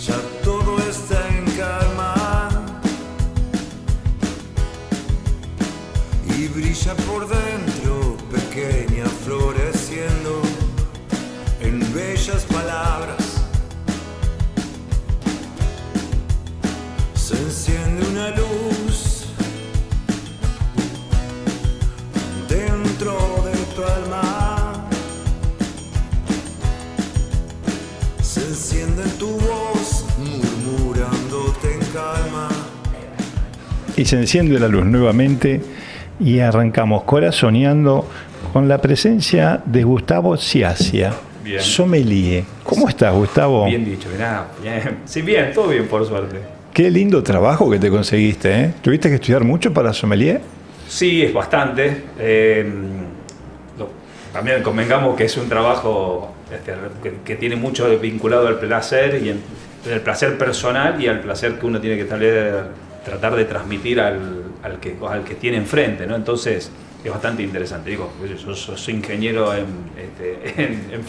ya todo está en calma y brilla por dentro, pequeña, floreciendo en bellas palabras. Se enciende una luz dentro de tu alma, se enciende tu voz murmurándote en calma. Y se enciende la luz nuevamente y arrancamos corazoneando con la presencia de Gustavo Ciacia, Bien. sommelier. ¿Cómo estás, Gustavo? Bien dicho, bien. Sí, bien, todo bien, por suerte. Qué lindo trabajo que te conseguiste, ¿eh? ¿Tuviste que estudiar mucho para sommelier? Sí, es bastante. También convengamos que es un trabajo que tiene mucho vinculado al placer, y el placer personal y al placer que uno tiene que tratar de transmitir al que tiene enfrente, ¿no? Entonces es bastante interesante. Digo, yo soy ingeniero en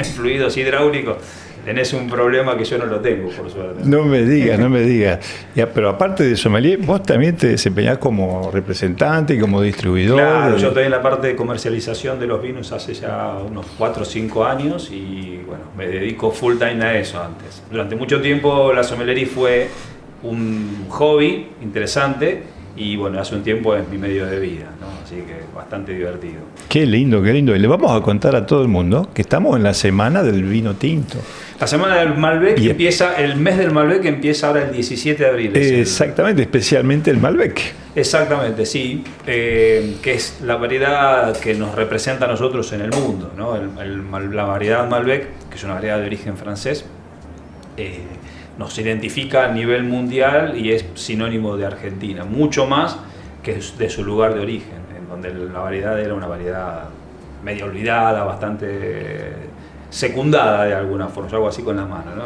fluidos hidráulicos. Tenés un problema que yo no lo tengo, por suerte. No me digas, no me digas. Ya, pero aparte de sommelier, vos también te desempeñás como representante y como distribuidor. Claro, yo estoy en la parte de comercialización de los vinos hace ya unos 4 o 5 años y bueno, me dedico full time a eso antes. Durante mucho tiempo la sommelería fue un hobby interesante y bueno, hace un tiempo es mi medio de vida, ¿no? Así que bastante divertido. Qué lindo, qué lindo. Y le vamos a contar a todo el mundo que estamos en la semana del vino tinto. La semana del Malbec empieza, el mes del Malbec empieza ahora el 17 de abril. Exactamente, especialmente el Malbec. Exactamente, sí, que es la variedad que nos representa a nosotros en el mundo, ¿no? La variedad Malbec, que es una variedad de origen francés, nos identifica a nivel mundial y es sinónimo de Argentina, mucho más que de su lugar de origen, en donde la variedad era una variedad medio olvidada, bastante secundada de alguna forma, yo hago así con la mano, ¿no?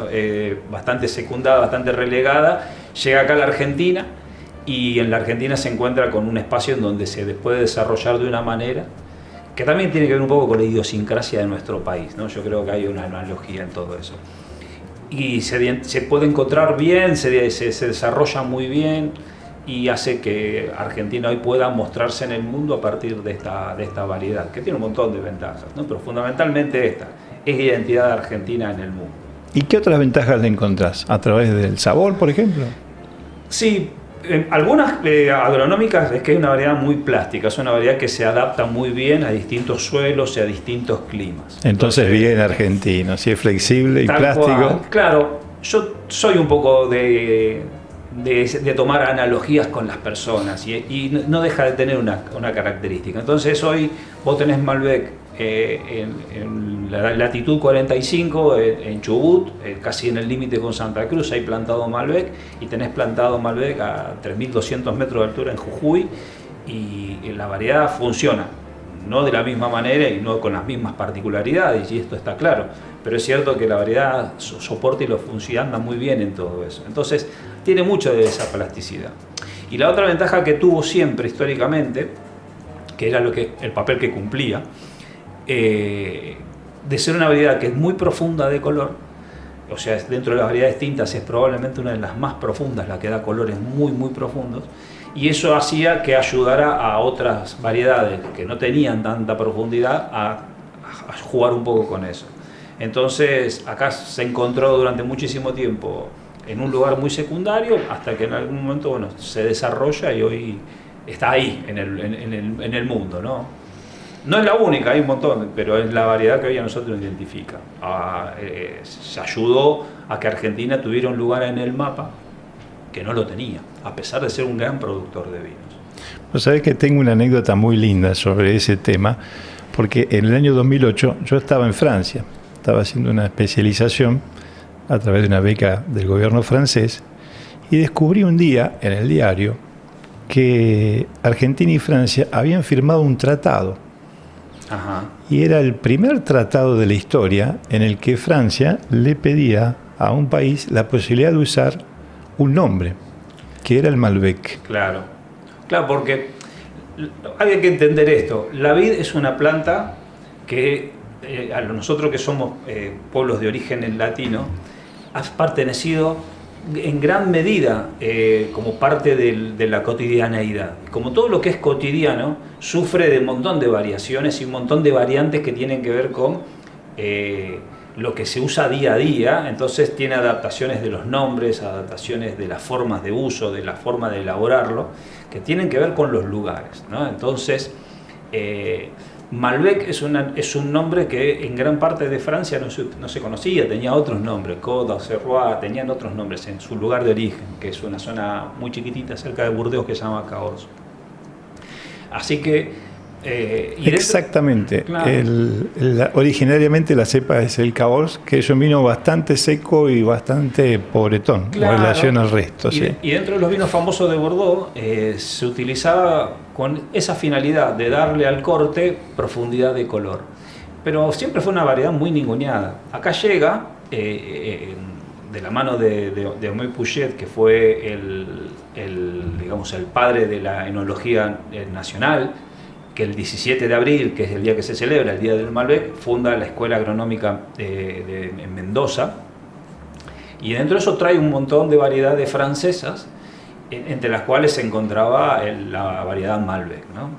Bastante secundada, bastante relegada, llega acá a la Argentina y en la Argentina se encuentra con un espacio en donde se puede desarrollar de una manera que también tiene que ver un poco con la idiosincrasia de nuestro país, ¿no? Yo creo que hay una analogía en todo eso. Y se puede encontrar bien, se desarrolla muy bien y hace que Argentina hoy pueda mostrarse en el mundo a partir de esta variedad, que tiene un montón de ventajas, ¿no? Pero fundamentalmente esta es la identidad de Argentina en el mundo. ¿Y qué otras ventajas le encontrás? ¿A través del sabor, por ejemplo? Sí, algunas agronómicas es que es una variedad muy plástica, es una variedad que se adapta muy bien a distintos suelos y a distintos climas. Entonces bien argentino, si es flexible y plástico. Cual, claro, yo soy un poco de tomar analogías con las personas y no deja de tener una característica. Entonces hoy vos tenés Malbec en la latitud 45 en Chubut, casi en el límite con Santa Cruz, hay plantado Malbec, y tenés plantado Malbec a 3.200 metros de altura en Jujuy, y la variedad funciona, no de la misma manera y no con las mismas particularidades, y esto está claro, pero es cierto que la variedad soporta y lo funciona, anda muy bien en todo eso. Entonces tiene mucho de esa plasticidad. Y la otra ventaja que tuvo siempre históricamente, que era el papel que cumplía, de ser una variedad que es muy profunda de color, o sea, dentro de las variedades tintas es probablemente una de las más profundas, la que da colores muy muy profundos, y eso hacía que ayudara a otras variedades que no tenían tanta profundidad a jugar un poco con eso. Entonces acá se encontró durante muchísimo tiempo en un lugar muy secundario, hasta que en algún momento, bueno, se desarrolla y hoy está ahí en el mundo, ¿no? No es la única, hay un montón, pero es la variedad que hoy a nosotros nos identifica. Se ayudó a que Argentina tuviera un lugar en el mapa que no lo tenía, a pesar de ser un gran productor de vinos. Vos sabés que tengo una anécdota muy linda sobre ese tema, porque en el año 2008 yo estaba en Francia, estaba haciendo una especialización a través de una beca del gobierno francés, y descubrí un día en el diario que Argentina y Francia habían firmado un tratado. Ajá. Y era el primer tratado de la historia en el que Francia le pedía a un país la posibilidad de usar un nombre, que era el Malbec. Claro, porque hay que entender esto. La vid es una planta que a nosotros que somos pueblos de origen latino, ha pertenecido en gran medida como parte de la cotidianeidad. Como todo lo que es cotidiano sufre de un montón de variaciones y un montón de variantes que tienen que ver con lo que se usa día a día, entonces tiene adaptaciones de los nombres, adaptaciones de las formas de uso, de la forma de elaborarlo, que tienen que ver con los lugares, ¿no? Entonces, Malbec es un nombre que en gran parte de Francia no se conocía, tenía otros nombres, Côte d'Auxerrois, tenían otros nombres en su lugar de origen, que es una zona muy chiquitita cerca de Burdeos que se llama Cahors. Así que... exactamente, claro. Originariamente la cepa es el Cahors, que es un vino bastante seco y bastante pobretón, Claro. en relación al resto. ¿Sí? Y dentro de los vinos famosos de Bordeaux se utilizaba con esa finalidad de darle al corte profundidad de color. Pero siempre fue una variedad muy ninguneada. Acá llega, de la mano de Homais Pouget, que fue digamos, el padre de la enología nacional, que el 17 de abril, que es el día que se celebra, el Día del Malbec, funda la Escuela Agronómica en Mendoza, y dentro de eso trae un montón de variedades francesas, entre las cuales se encontraba la variedad Malbec, ¿no?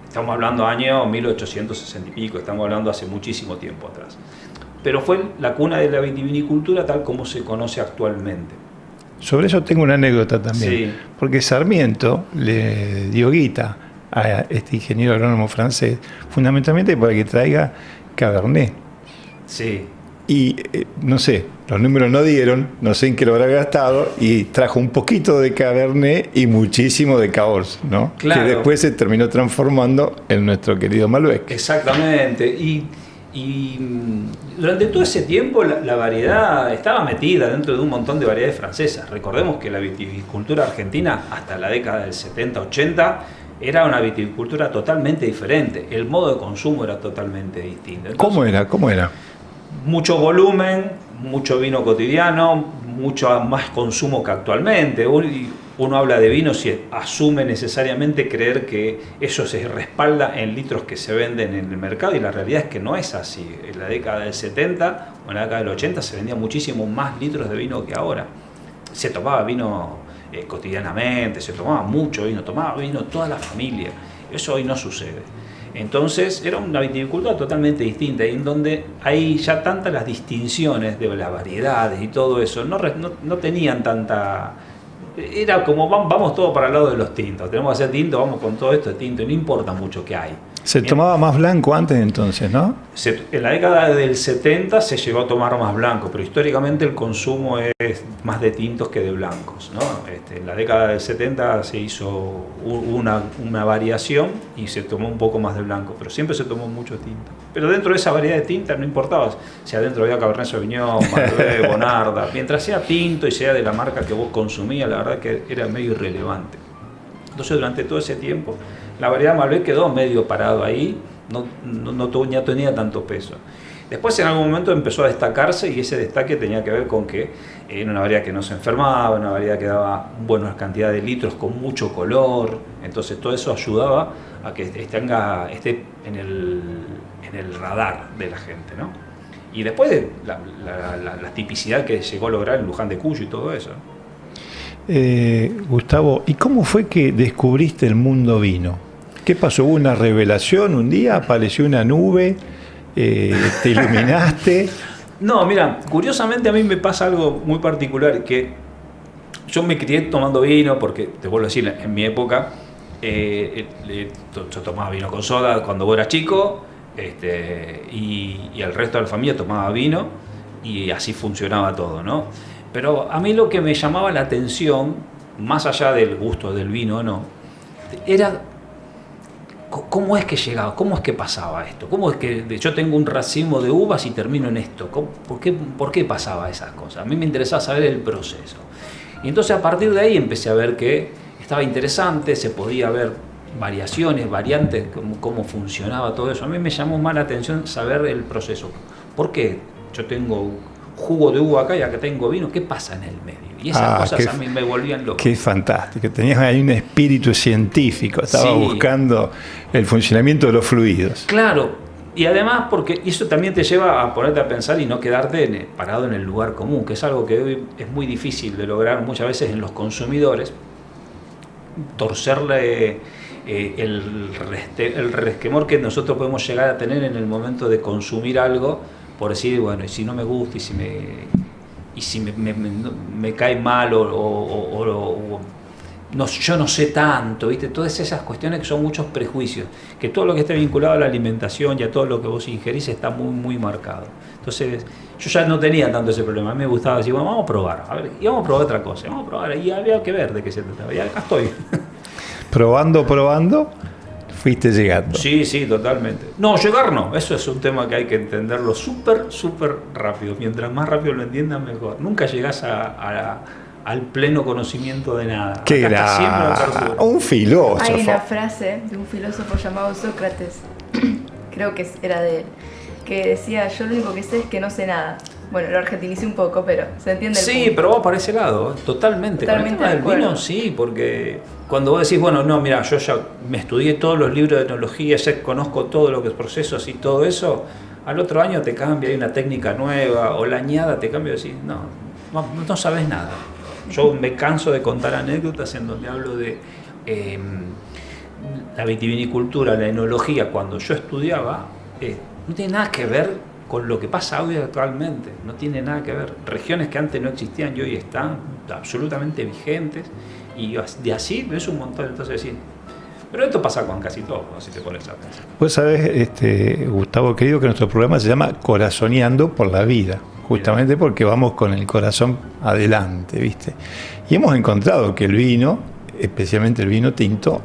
Estamos hablando año 1860 y pico, estamos hablando hace muchísimo tiempo atrás. Pero fue la cuna de la vitivinicultura tal como se conoce actualmente. Sobre eso tengo una anécdota también, Sí. porque Sarmiento le dio guita a este ingeniero agrónomo francés, fundamentalmente para que traiga Cabernet. Sí. Y no sé, los números no dieron, no sé en qué lo habrá gastado, y trajo un poquito de Cabernet y muchísimo de Cahors, ¿no? Claro. Que después se terminó transformando en nuestro querido Malbec. Exactamente. Y durante todo ese tiempo la variedad estaba metida dentro de un montón de variedades francesas. Recordemos que la viticultura argentina hasta la década del 70-80 era una viticultura totalmente diferente. El modo de consumo era totalmente distinto. Entonces, ¿Cómo era? mucho volumen, mucho vino cotidiano, mucho más consumo que actualmente. Uno habla de vinos y asume necesariamente creer que eso se respalda en litros que se venden en el mercado, y la realidad es que no es así. En la década del 70 o en la década del 80 se vendía muchísimo más litros de vino que ahora. Se tomaba vino cotidianamente, se tomaba mucho vino, tomaba vino toda la familia. Eso hoy no sucede. Entonces era una viticultura totalmente distinta, y en donde hay ya tantas las distinciones de las variedades y todo eso, no tenían tanta... Era como vamos todos para el lado de los tintos, tenemos que hacer tinto, vamos con todo esto de tinto, y no importa mucho qué hay. Se tomaba más blanco antes entonces, ¿no? En la década del 70 se llegó a tomar más blanco, pero históricamente el consumo es más de tintos que de blancos, ¿no? En la década del 70 se hizo una variación y se tomó un poco más de blanco, pero siempre se tomó mucho tinto. Pero dentro de esa variedad de tintas no importaba si adentro había Cabernet Sauvignon, Malbec, Bonarda, mientras sea tinto y sea de la marca que vos consumías, la verdad que era medio irrelevante. Entonces durante todo ese tiempo la variedad Malbec quedó medio parado ahí, no tenía tanto peso. Después en algún momento empezó a destacarse, y ese destaque tenía que ver con que era una variedad que no se enfermaba, una variedad que daba buenas cantidades de litros con mucho color. Entonces todo eso ayudaba a que esté en el radar de la gente, ¿no? Y después de la tipicidad que llegó a lograr en Luján de Cuyo y todo eso. Gustavo, ¿y cómo fue que descubriste el mundo vino? ¿Qué pasó? ¿Hubo una revelación un día? ¿Apareció una nube? ¿Te iluminaste? No, mira, curiosamente a mí me pasa algo muy particular, que yo me crié tomando vino, porque te vuelvo a decir, en mi época yo tomaba vino con soda cuando vos eras chico, y el resto de la familia tomaba vino, y así funcionaba todo, ¿no? Pero a mí lo que me llamaba la atención, más allá del gusto del vino o no, era cómo es que llegaba, cómo es que pasaba esto, cómo es que yo tengo un racimo de uvas y termino en esto, ¿por qué pasaba esas cosas? A mí me interesaba saber el proceso. Y entonces a partir de ahí empecé a ver que estaba interesante, se podía ver variaciones, variantes, cómo funcionaba todo eso. A mí me llamó más la atención saber el proceso. ¿Por qué yo tengo jugo de uva acá y acá tengo vino? ¿Qué pasa en el medio? Y esas cosas a mí me volvían loco. Qué fantástico. Tenías ahí un espíritu científico. Estaba buscando el funcionamiento de los fluidos. Claro. Y además, porque eso también te lleva a ponerte a pensar y no quedarte parado en el lugar común, que es algo que hoy es muy difícil de lograr muchas veces en los consumidores, torcerle el resquemor que nosotros podemos llegar a tener en el momento de consumir algo, por decir, bueno, y si no me gusta, y si me cae mal, no, yo no sé tanto, ¿viste? Todas esas cuestiones que son muchos prejuicios, que todo lo que esté vinculado a la alimentación y a todo lo que vos ingerís está muy, muy marcado. Entonces, yo ya no tenía tanto ese problema, a mí me gustaba decir, bueno, vamos a probar, a ver, y vamos a probar otra cosa, vamos a probar, y había que ver de qué se trataba, y acá estoy. Probando, fuiste llegando. Sí, totalmente. No, llegar no, eso es un tema que hay que entenderlo súper rápido, mientras más rápido lo entiendas mejor. Nunca llegás al pleno conocimiento de nada. ¡Qué un filósofo! Hay una frase de un filósofo llamado Sócrates, creo que era de él, que decía, yo lo único que sé es que no sé nada. Bueno, lo argentinicé un poco, pero se entiende el punto. Pero va para ese lado, totalmente. Con el tema del vino, sí, porque cuando vos decís, bueno, no, mira, yo ya me estudié todos los libros de enología, ya conozco todo lo que es procesos y todo eso, al otro año te cambia, hay una técnica nueva, o la añada te cambia y decís, no sabes nada. Yo me canso de contar anécdotas en donde hablo de la vitivinicultura, la enología, cuando yo estudiaba, no tiene nada que ver con lo que pasa hoy actualmente, no tiene nada que ver. Regiones que antes no existían y hoy están absolutamente vigentes, y de así ves un montón. Entonces sí, pero esto pasa con casi todo, ¿no? Si te pones a pensar. Vos sabés, Gustavo querido, que nuestro programa se llama Corazoneando por la Vida, justamente porque vamos con el corazón adelante, ¿viste? Y hemos encontrado que el vino, especialmente el vino tinto,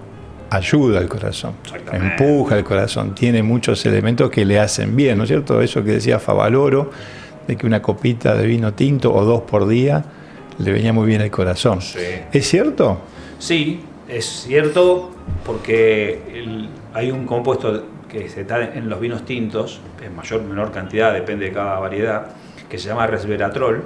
ayuda al corazón, empuja al corazón, tiene muchos elementos que le hacen bien, ¿no es cierto? Eso que decía Favaloro, de que una copita de vino tinto o 2 por día le venía muy bien al corazón. Sí. ¿Es cierto? Sí, es cierto, porque hay un compuesto que se da en los vinos tintos, en mayor o menor cantidad, depende de cada variedad, que se llama resveratrol,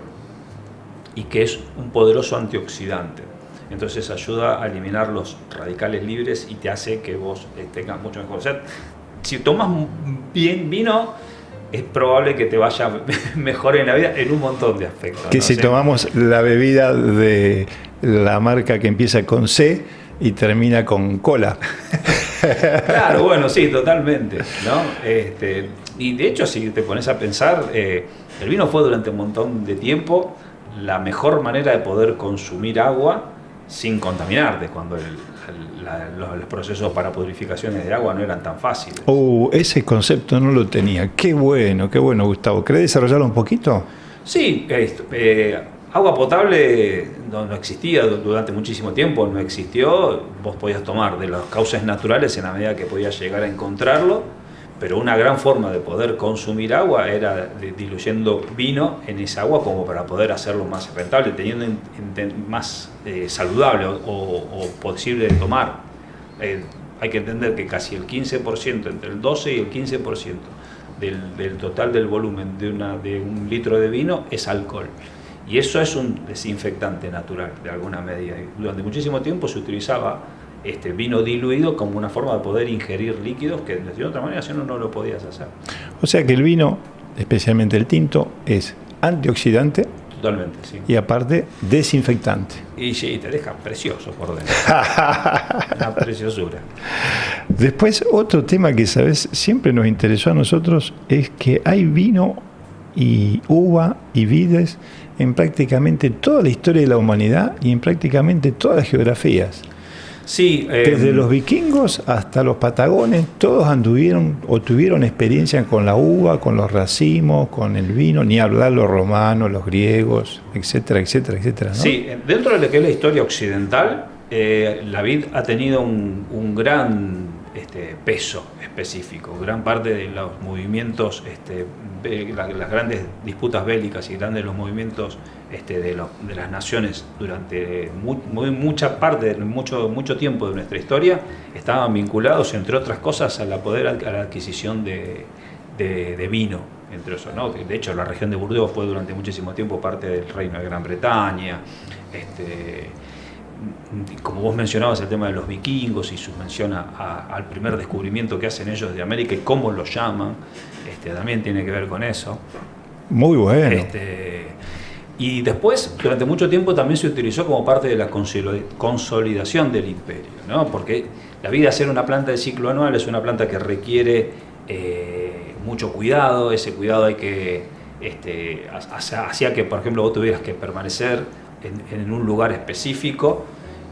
y que es un poderoso antioxidante. Entonces ayuda a eliminar los radicales libres y te hace que vos tengas mucho mejor. O sea, si tomas bien vino, es probable que te vaya mejor en la vida en un montón de aspectos. Que si tomamos la bebida de la marca que empieza con C y termina con cola. Claro, bueno, sí, totalmente, ¿no? Y de hecho, si te pones a pensar, el vino fue durante un montón de tiempo la mejor manera de poder consumir agua sin contaminarte, cuando los procesos para purificaciones de agua no eran tan fáciles. Ese concepto no lo tenía. Qué bueno, Gustavo. ¿Querés desarrollarlo un poquito? Sí, agua potable no existía durante muchísimo tiempo, no existió. Vos podías tomar de los cauces naturales en la medida que podías llegar a encontrarlo, pero una gran forma de poder consumir agua era diluyendo vino en esa agua, como para poder hacerlo más rentable, teniendo más saludable o posible de tomar. Hay que entender que casi el 15%, entre el 12 y el 15% del total del volumen de un litro de vino es alcohol. Y eso es un desinfectante natural, de alguna medida. Y durante muchísimo tiempo se utilizaba vino diluido como una forma de poder ingerir líquidos que de otra manera si no lo podías hacer. O sea que el vino, especialmente el tinto, es antioxidante. Totalmente, sí. Y aparte, desinfectante. Y sí, te deja precioso por dentro. Una preciosura. Después, otro tema que, ¿sabes?, siempre nos interesó a nosotros es que hay vino y uva y vides en prácticamente toda la historia de la humanidad y en prácticamente todas las geografías. Sí, desde los vikingos hasta los patagones, todos anduvieron o tuvieron experiencia con la uva, con los racimos, con el vino, ni hablar los romanos, los griegos, etcétera, etcétera, etcétera, ¿no? Sí, dentro de lo que es la historia occidental, la vid ha tenido un gran peso específico. Gran parte de los movimientos, las grandes disputas bélicas y grandes los movimientos de las naciones durante mucha parte, mucho tiempo de nuestra historia, estaban vinculados, entre otras cosas, a la adquisición de vino, entre eso, ¿no? De hecho, la región de Burdeos fue durante muchísimo tiempo parte del Reino de Gran Bretaña. como vos mencionabas, el tema de los vikingos y su mención al primer descubrimiento que hacen ellos de América y cómo lo llaman, también tiene que ver con eso. Muy bueno. Y después, durante mucho tiempo, también se utilizó como parte de la consolidación del imperio, ¿no? Porque la vid, hacer una planta de ciclo anual, es una planta que requiere mucho cuidado. Ese cuidado hay que hacía que, por ejemplo, vos tuvieras que permanecer en un lugar específico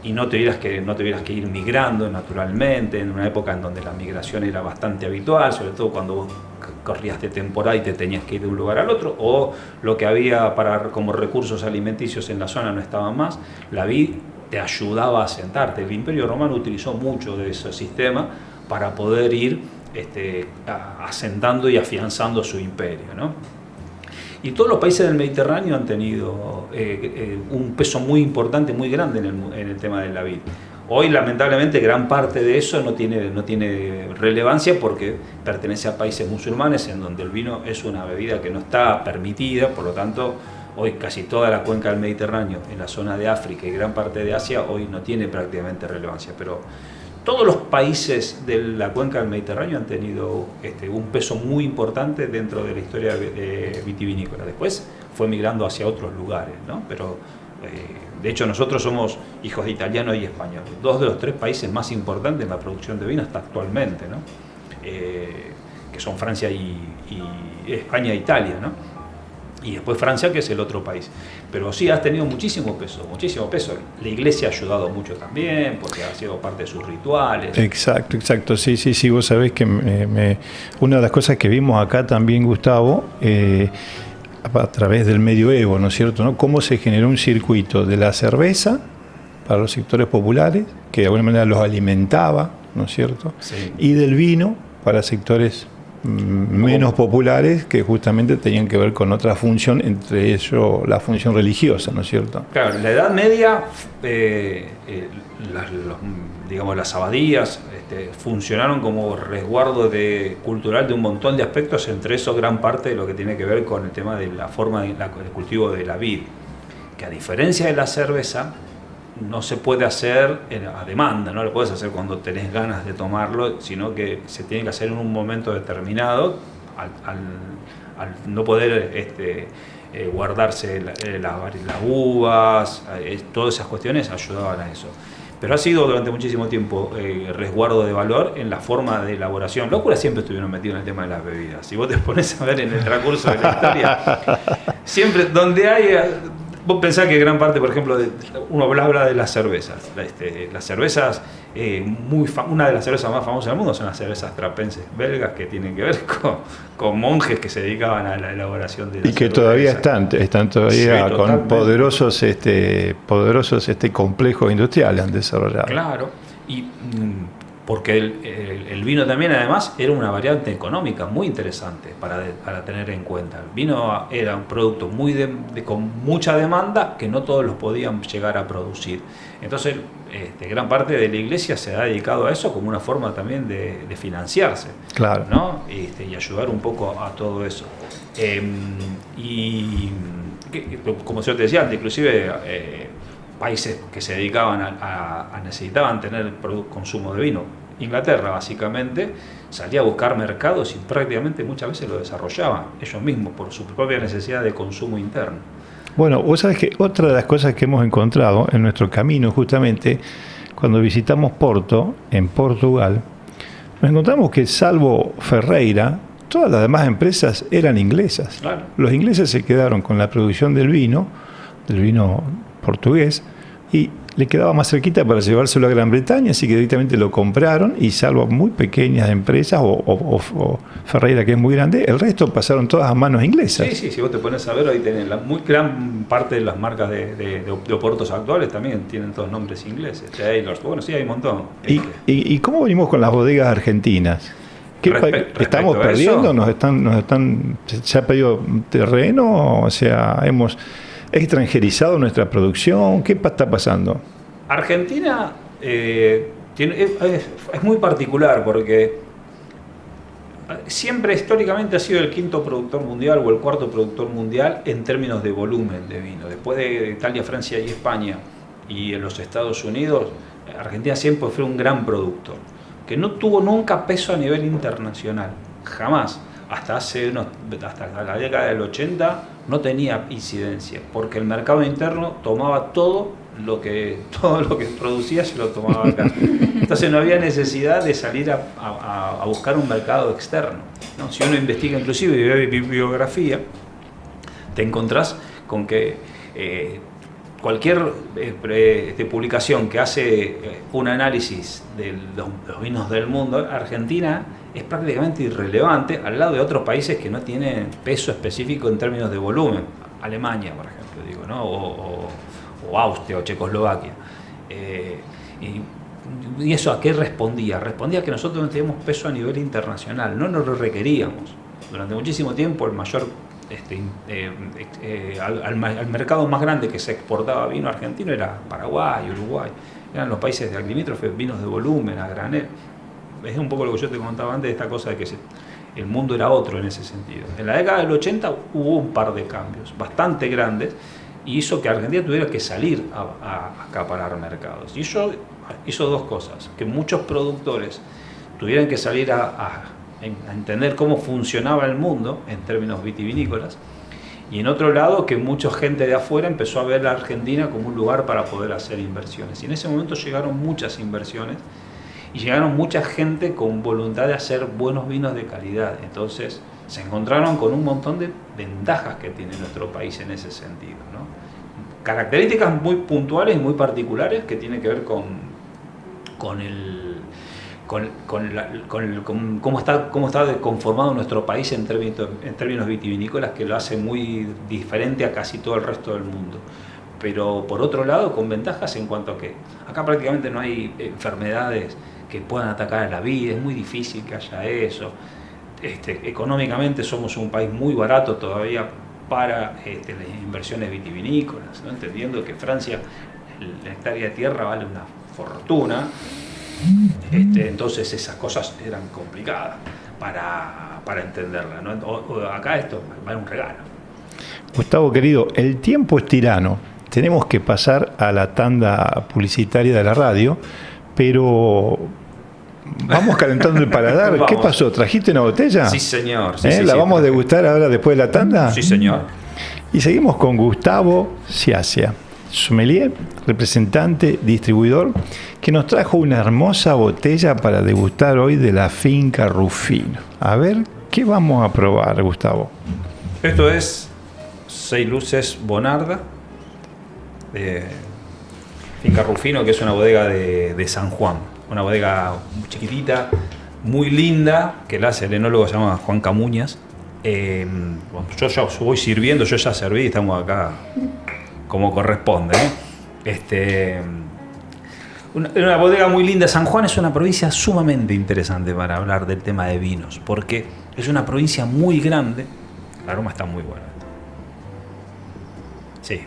y no tuvieras que ir migrando naturalmente, en una época en donde la migración era bastante habitual, sobre todo cuando vos corrías de temporada y te tenías que ir de un lugar al otro, o lo que había como recursos alimenticios en la zona no estaban más. La vid te ayudaba a asentarte. El Imperio Romano utilizó mucho de ese sistema para poder ir asentando y afianzando su imperio, ¿no? Y todos los países del Mediterráneo han tenido un peso muy importante, muy grande en el tema de la vid. Hoy, lamentablemente, gran parte de eso no tiene relevancia porque pertenece a países musulmanes en donde el vino es una bebida que no está permitida. Por lo tanto, hoy casi toda la cuenca del Mediterráneo, en la zona de África y gran parte de Asia, hoy no tiene prácticamente relevancia. Pero todos los países de la cuenca del Mediterráneo han tenido un peso muy importante dentro de la historia vitivinícola. Después fue migrando hacia otros lugares, ¿no? Pero de hecho nosotros somos hijos de italianos y españoles, dos de los tres países más importantes en la producción de vino hasta actualmente, ¿no? Que son Francia y España e Italia, ¿no? Y después Francia, que es el otro país. Pero sí, has tenido muchísimo peso, muchísimo peso. La iglesia ha ayudado mucho también, porque ha sido parte de sus rituales. Exacto. Sí. Vos sabés que una de las cosas que vimos acá también, Gustavo, a través del medioevo, ¿no es cierto?, ¿no? Cómo se generó un circuito de la cerveza para los sectores populares, que de alguna manera los alimentaba, ¿no es cierto?, Sí. Y del vino para sectores menos populares, que justamente tenían que ver con otra función, entre ellos la función religiosa, ¿no es cierto? Claro, en la Edad Media, las abadías funcionaron como resguardo cultural de un montón de aspectos, entre esos gran parte de lo que tiene que ver con el tema de la forma del cultivo de la vid, que a diferencia de la cerveza, no se puede hacer a demanda, no lo puedes hacer cuando tenés ganas de tomarlo, sino que se tiene que hacer en un momento determinado, al no poder guardarse las uvas, todas esas cuestiones ayudaban a eso. Pero ha sido durante muchísimo tiempo resguardo de valor en la forma de elaboración. Los curas siempre estuvieron metidos en el tema de las bebidas. Si vos te pones a ver en el transcurso de la historia, siempre donde hay... Vos pensás que gran parte, por ejemplo, uno habla de las cervezas. Las cervezas, una de las cervezas más famosas del mundo son las cervezas trapenses belgas, que tienen que ver con monjes que se dedicaban a la elaboración de la cerveza. Y que todavía están todavía Sí, con poderosos complejos industriales han desarrollado. Claro, y porque el vino también, además, era una variante económica muy interesante para tener en cuenta. El vino era un producto con mucha demanda que no todos los podían llegar a producir. Entonces, gran parte de la iglesia se ha dedicado a eso como una forma también de financiarse, Claro. ¿no? Y ayudar un poco a todo eso. Como yo te decía antes, inclusive países que se dedicaban necesitaban tener consumo de vino. Inglaterra, básicamente, salía a buscar mercados y prácticamente muchas veces lo desarrollaban ellos mismos por su propia necesidad de consumo interno. Bueno, vos sabés que otra de las cosas que hemos encontrado en nuestro camino, justamente cuando visitamos Porto, en Portugal, nos encontramos que, salvo Ferreira, todas las demás empresas eran inglesas. Claro. Los ingleses se quedaron con la producción del vino portugués, y le quedaba más cerquita para llevárselo a Gran Bretaña, así que directamente lo compraron, y salvo muy pequeñas empresas o Ferreira, que es muy grande, el resto pasaron todas a manos inglesas. Sí, si vos te pones a ver, hoy tenés muy gran parte de las marcas de oportos actuales también tienen todos nombres ingleses. Taylor, bueno, sí, hay un montón. ¿Y cómo venimos con las bodegas argentinas? ¿Estamos perdiendo? ¿Se ha pedido terreno? O sea, hemos extranjerizado nuestra producción. ¿Qué está pasando? Argentina es muy particular porque siempre históricamente ha sido el quinto productor mundial o el cuarto productor mundial en términos de volumen de vino. Después de Italia, Francia y España, y en los Estados Unidos, Argentina siempre fue un gran productor, que no tuvo nunca peso a nivel internacional, jamás. Hasta la década del 80 no tenía incidencia, porque el mercado interno tomaba todo lo que producía, se lo tomaba acá. Entonces no había necesidad de salir a buscar un mercado externo, ¿no? Si uno investiga inclusive y ve bibliografía, te encontrás con que cualquier publicación que hace un análisis de los vinos del mundo, Argentina es prácticamente irrelevante al lado de otros países que no tienen peso específico en términos de volumen. Alemania, por ejemplo, digo, ¿no? O Austria o Checoslovaquia. ¿Y eso a qué respondía? Respondía que nosotros no teníamos peso a nivel internacional, no nos lo requeríamos. Durante muchísimo tiempo el mayor al mercado más grande que se exportaba vino argentino era Paraguay, Uruguay, eran los países de limítrofes, vinos de volumen, a granel. Es un poco lo que yo te contaba antes de esta cosa de que el mundo era otro en ese sentido. En la década del 80 hubo un par de cambios bastante grandes y hizo que Argentina tuviera que salir a acaparar mercados. Y eso hizo dos cosas, que muchos productores tuvieran que salir a entender cómo funcionaba el mundo en términos vitivinícolas, y en otro lado que mucha gente de afuera empezó a ver la Argentina como un lugar para poder hacer inversiones. Y en ese momento llegaron muchas inversiones y llegaron mucha gente con voluntad de hacer buenos vinos de calidad. Entonces se encontraron con un montón de ventajas que tiene nuestro país en ese sentido, ¿no? Características muy puntuales y muy particulares que tienen que ver con cómo está conformado nuestro país en términos vitivinícolas, que lo hace muy diferente a casi todo el resto del mundo. Pero por otro lado, con ventajas en cuanto a que acá prácticamente no hay enfermedades que puedan atacar a la vid, es muy difícil que haya eso. Económicamente somos un país muy barato todavía para las inversiones vitivinícolas, ¿no? Entendiendo que Francia, la hectárea de tierra vale una fortuna. Entonces esas cosas eran complicadas para entenderlas, ¿no? Acá esto vale un regalo. Gustavo querido, el tiempo es tirano. Tenemos que pasar a la tanda publicitaria de la radio, pero vamos calentando el paladar. Vamos. ¿Qué pasó? ¿Trajiste una botella? Sí, señor. Sí, ¿La vamos a degustar ahora después de la tanda? Sí, señor. Y seguimos con Gustavo Ciacia, sommelier, representante, distribuidor, que nos trajo una hermosa botella para degustar hoy de la Finca Rufino. A ver, ¿qué vamos a probar, Gustavo? Esto es 6 Luces Bonarda, de Finca Rufino, que es una bodega de San Juan. Una bodega muy chiquitita, muy linda, que la hace el enólogo, se llama Juan Camuñas. Yo ya voy sirviendo, yo ya serví, estamos acá como corresponde, una bodega muy linda. San Juan es una provincia sumamente interesante para hablar del tema de vinos, porque es una provincia muy grande. El aroma está muy bueno. Sí.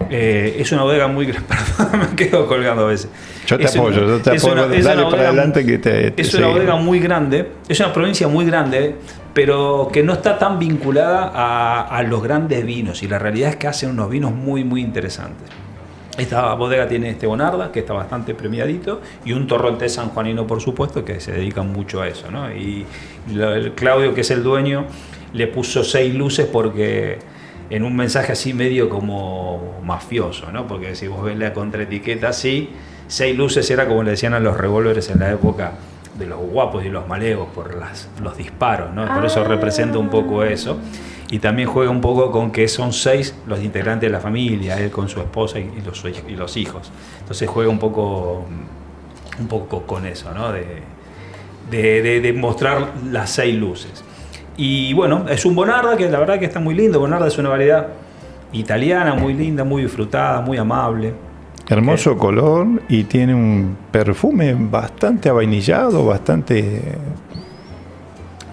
Es una bodega muy grande. Perdón, me quedo colgando a veces. Yo te apoyo. Dale para adelante que te es una bodega muy grande, es una provincia muy grande, pero que no está tan vinculada a los grandes vinos, y la realidad es que hacen unos vinos muy, muy interesantes. Esta bodega tiene este Bonarda, que está bastante premiadito, y un torrontés sanjuanino, por supuesto, que se dedican mucho a eso, ¿no? Y el Claudio, que es el dueño, le puso 6 luces porque en un mensaje así medio como mafioso, ¿no? Porque si vos ves la contraetiqueta así, 6 luces era como le decían a los revólveres en la época de los guapos y los malegos por los disparos, ¿no? Por eso representa un poco eso. Y también juega un poco con que son 6 los integrantes de la familia, él con su esposa y los hijos. Entonces juega un poco con eso, ¿no? De mostrar las 6 luces. Y bueno, es un Bonarda que la verdad que está muy lindo. Bonarda es una variedad italiana muy linda, muy disfrutada, muy amable. Hermoso color y tiene un perfume bastante avainillado, bastante...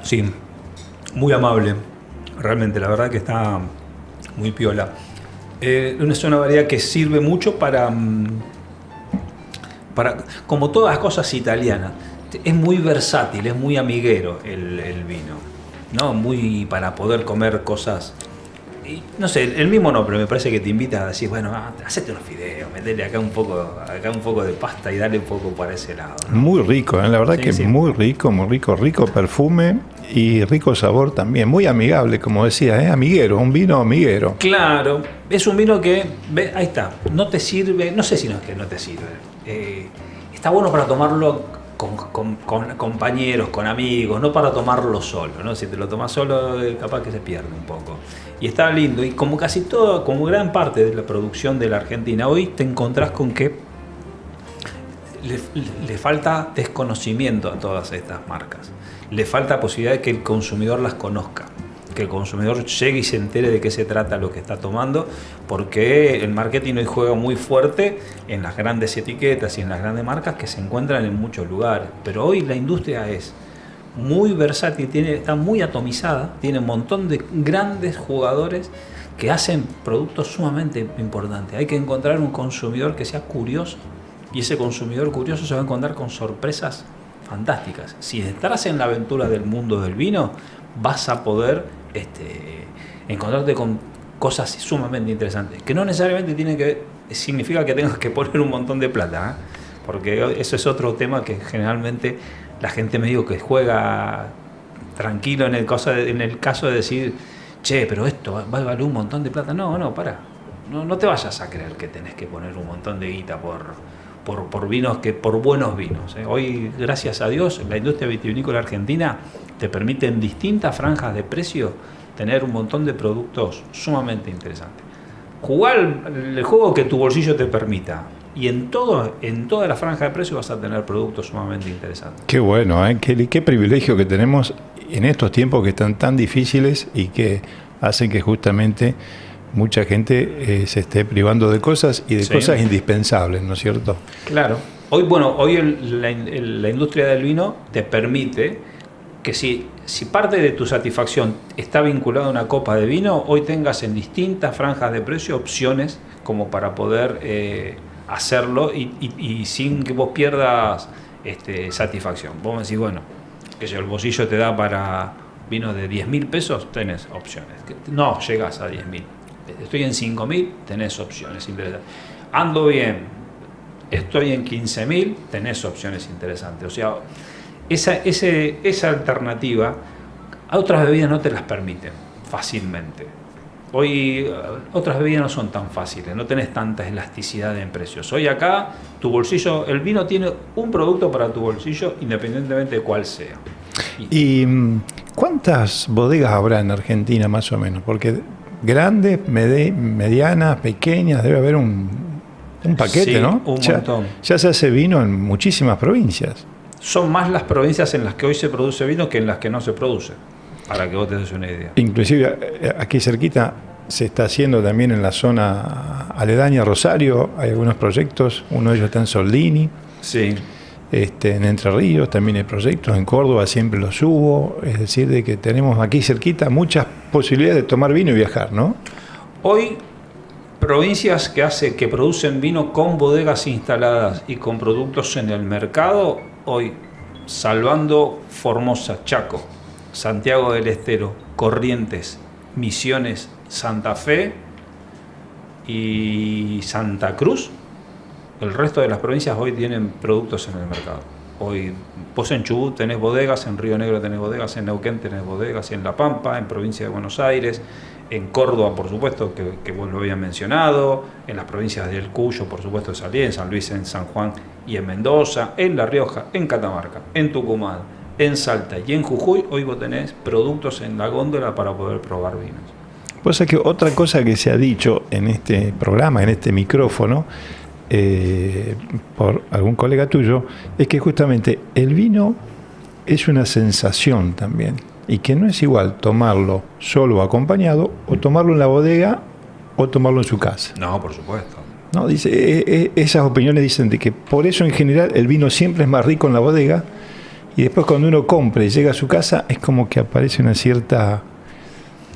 Sí, muy amable. Realmente, la verdad que está muy piola. Es una variedad que sirve mucho para como todas las cosas italianas. Es muy versátil, es muy amiguero el vino, ¿no? Muy para poder comer cosas y no sé, el mismo no, pero me parece que te invita a decir, bueno, hacete unos fideos, metele acá un poco de pasta y dale un poco para ese lado, ¿no? Muy rico, la verdad que Sí. muy rico perfume y rico sabor también, muy amigable, como decía, amiguero, un vino amiguero. Claro, es un vino que, ahí está, no te sirve, no sé si no es que no te sirve, está bueno para tomarlo con compañeros, con amigos, no para tomarlo solo, ¿no? Si te lo tomas solo, capaz que se pierde un poco. Y está lindo, y como casi todo, como gran parte de la producción de la Argentina, hoy te encontrás con que le falta desconocimiento a todas estas marcas, le falta posibilidad de que el consumidor las conozca, que el consumidor llegue y se entere de qué se trata lo que está tomando, porque el marketing hoy juega muy fuerte en las grandes etiquetas y en las grandes marcas que se encuentran en muchos lugares, pero hoy la industria es muy versátil, está muy atomizada, tiene un montón de grandes jugadores que hacen productos sumamente importantes. Hay que encontrar un consumidor que sea curioso, y ese consumidor curioso se va a encontrar con sorpresas fantásticas. Si entras en la aventura del mundo del vino, vas a poder encontrarte con cosas sumamente interesantes, que no necesariamente significa que tengas que poner un montón de plata, porque eso es otro tema que generalmente la gente me dijo que juega tranquilo en el caso de decir, che, pero esto va a valer un montón de plata. No, para. No te vayas a creer que tenés que poner un montón de guita por vinos, por buenos vinos. Hoy, gracias a Dios, la industria vitivinícola argentina te permite en distintas franjas de precio tener un montón de productos sumamente interesantes. Jugar el juego que tu bolsillo te permita. Y en toda la franja de precio vas a tener productos sumamente interesantes. Qué bueno, qué privilegio que tenemos en estos tiempos que están tan difíciles y que hacen que justamente mucha gente se esté privando de cosas y de cosas indispensables, ¿no es cierto? Claro. Hoy la industria del vino te permite que si parte de tu satisfacción está vinculada a una copa de vino, hoy tengas en distintas franjas de precio opciones como para poder hacerlo y sin que vos pierdas satisfacción. Vos me decís, bueno, que si el bolsillo te da para vinos de 10.000 pesos, tenés opciones. No llegás a 10.000. Estoy en 5.000, tenés opciones interesantes. Ando bien, estoy en 15.000, tenés opciones interesantes. O sea, esa alternativa a otras bebidas no te las permiten fácilmente. Hoy otras bebidas no son tan fáciles, no tenés tanta elasticidad en precios. Hoy acá tu bolsillo, el vino tiene un producto para tu bolsillo independientemente de cuál sea. ¿Y cuántas bodegas habrá en Argentina más o menos? Porque grandes, medianas, pequeñas, debe haber un paquete, sí, ¿no? Un montón. Ya se hace vino en muchísimas provincias. Son más las provincias en las que hoy se produce vino que en las que no se produce, para que vos te des una idea. Inclusive aquí cerquita se está haciendo también en la zona aledaña a Rosario, hay algunos proyectos, uno de ellos está en Soldini, Sí. en Entre Ríos también hay proyectos, en Córdoba siempre los hubo, es decir, de que tenemos aquí cerquita muchas posibilidades de tomar vino y viajar, ¿no? Hoy, provincias que producen vino con bodegas instaladas y con productos en el mercado, hoy, salvando Formosa, Chaco, Santiago del Estero, Corrientes, Misiones, Santa Fe y Santa Cruz, el resto de las provincias hoy tienen productos en el mercado. Hoy vos en Chubut tenés bodegas, en Río Negro tenés bodegas, en Neuquén tenés bodegas, en La Pampa, en provincia de Buenos Aires, en Córdoba, por supuesto, que vos lo habías mencionado, en las provincias del Cuyo, por supuesto, de Salí, en San Luis, en San Juan y en Mendoza, en La Rioja, en Catamarca, en Tucumán, en Salta y en Jujuy, hoy vos tenés productos en la góndola para poder probar vinos. Pues es que otra cosa que se ha dicho en este programa, en este micrófono, por algún colega tuyo, es que justamente el vino es una sensación también, y que no es igual tomarlo solo o acompañado, o tomarlo en la bodega, o tomarlo en su casa. No, por supuesto. No, dice, esas opiniones dicen de que por eso en general el vino siempre es más rico en la bodega, y después cuando uno compra y llega a su casa es como que aparece una cierta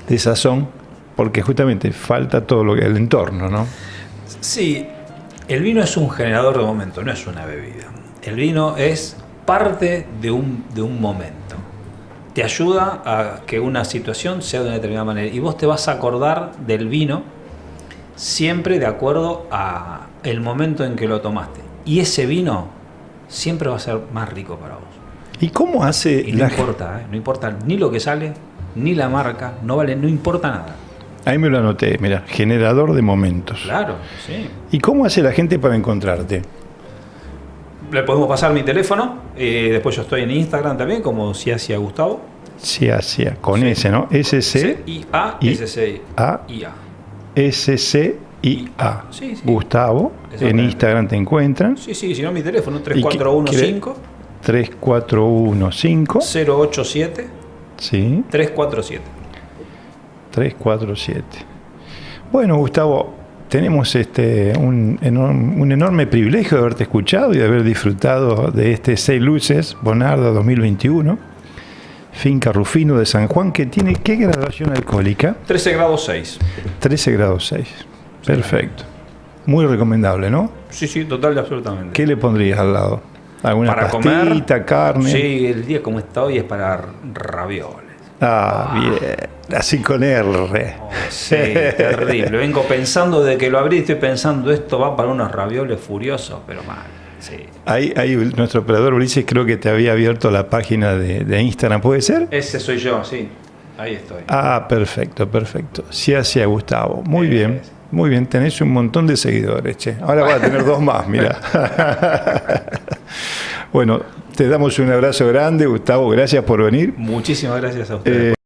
desazón, porque justamente falta todo lo que el entorno, ¿no? Sí, el vino es un generador de momento, no es una bebida. El vino es parte de un momento. te ayuda a que una situación sea de una determinada manera. Y vos te vas a acordar del vino siempre de acuerdo a el momento en que lo tomaste. Y ese vino siempre va a ser más rico para vos. ¿Y cómo hace Y no importa, no importa ni lo que sale, ni la marca, no importa nada. Ahí me lo anoté, mira, generador de momentos. Claro, sí. ¿Y cómo hace la gente para encontrarte? Le podemos pasar mi teléfono, después yo estoy en Instagram también, como si hacía Gustavo. Sí, hacía, con Sí. S, ¿no? C-I-A, S-C-I-A. S-C-I-A. Sí, sí. Gustavo, en Exactamente. Instagram te encuentran. Sí, sí, si no mi teléfono, ¿Y qué- 3415 3415, 087 sí, 347. 347. Bueno, Gustavo, tenemos un enorme privilegio de haberte escuchado y de haber disfrutado de este 6 Luces Bonarda 2021, finca Rufino de San Juan, que tiene ¿qué graduación alcohólica? 13 grados 6. 13 grados 6. Perfecto. Muy recomendable, ¿no? Sí, sí, total y absolutamente. ¿Qué le pondrías al lado? ¿Alguna Para pastita, comer? carne? Sí, el día como está hoy es para ravioles. Ah, bien. Así con R. Oh, sí, terrible. Vengo pensando de que lo abrí, estoy pensando esto va para unos ravioles furiosos, pero mal. Sí. Ahí nuestro operador Ulises creo que te había abierto la página de Instagram, ¿puede ser? Ese soy yo, sí. Ahí estoy. Ah, perfecto, perfecto. Sí hacía Gustavo. Muy bien, Sí. muy bien. Tenés un montón de seguidores, che. Ahora vas a tener 2 más, mira. Bueno, te damos un abrazo grande, Gustavo. Gracias por venir. Muchísimas gracias a ustedes.